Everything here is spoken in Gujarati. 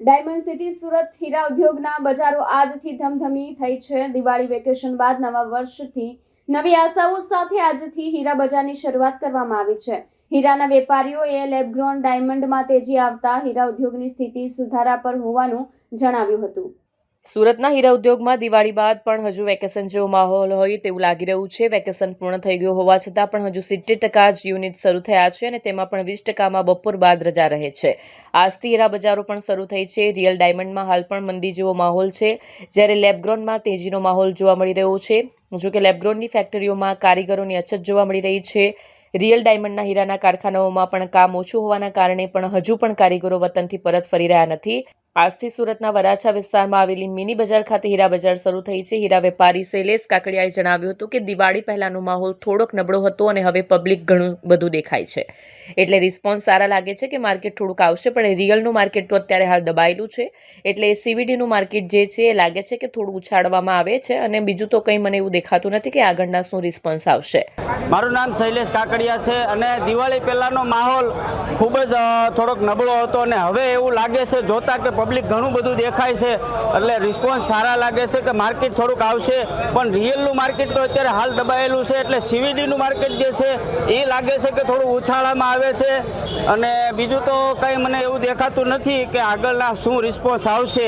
ડાયમંડ સિટી સુરત હીરા ઉદ્યોગના બજારો આજથી ધમધમી થઈ છે। દિવાળી વેકેશન બાદ નવા વર્ષથી નવી આશાઓ સાથે આજથી હીરા બજારની શરૂઆત કરવામાં આવી છે। હીરાના વેપારીઓએ લેબગ્રોન ડાયમંડમાં તેજી આવતા હીરા ઉદ્યોગની સ્થિતિ સુધારા પર હોવાનું જણાવ્યું હતું। સુરતના હીરા ઉદ્યોગમાં દિવાળી બાદ પણ હજુ વેકેશન જેવો માહોલ હોય તેવું લાગી રહ્યું છે। વેકેશન પૂર્ણ થઈ ગયું હોવા છતાં પણ હજુ 70% જ યુનિટ શરૂ થયા છે અને તેમાં પણ 20%માં બપોર બાદ રજા રહે છે। આજથી હીરા બજારો પણ શરૂ થઈ છે। રિયલ ડાયમંડમાં હાલ પણ મંદી જેવો માહોલ છે, જ્યારે લેબગ્રોનમાં તેજીનો માહોલ જોવા મળી રહ્યો છે। જો કે લેબગ્રોનની ફેક્ટરીઓમાં કારીગરોની અછત જોવા મળી રહી છે। રિયલ ડાયમંડના હીરાના કારખાનાઓમાં પણ કામ ઓછું હોવાના કારણે પણ હજુ પણ કારીગરો વતનથી પરત ફરી રહ્યા નથી। આજથી સુરતના વરાછા વિસ્તારમાં આવેલી મિની બજાર ખાતે હીરા બજાર શરૂ થઈ છે। હીરા વેપારી શૈલેષ કાકડિયાએ જણાવ્યું હતું કે દિવાળી પહેલાનો માહોલ થોડોક નબળો હતો અને હવે પબ્લિક ઘણું બધું દેખાય છે, એટલે રિસ્પોન્સ સારા લાગે છે કે માર્કેટ થોડુંક આવશે, પણ રિયલનું માર્કેટ તો અત્યારે હાલ દબાયેલું છે, એટલે CVDનું માર્કેટ જે છે એ લાગે છે કે થોડું ઉછાળવામાં આવે છે અને બીજું તો કંઈ મને એવું દેખાતું નથી કે આગળના શું રિસ્પોન્સ આવશે। મારું નામ શૈલેષ કાકડિયા છે અને દિવાળી પહેલાનો માહોલ ખૂબ જ થોડોક નબળો હતો અને હવે એવું લાગે છે જોતા કે પબ્લિક ઘણું બધું દેખાય છે, એટલે રિસ્પોન્સ સારા લાગે છે કે માર્કેટ થોડુંક આવશે, પણ રિયલનું માર્કેટ તો અત્યારે હાલ દબાયેલું છે, એટલે CVDનું માર્કેટ જે છે એ લાગે છે કે થોડું ઉછાળામાં આવે છે અને બીજું તો કંઈ મને એવું દેખાતું નથી કે આગળના શું રિસ્પોન્સ આવશે।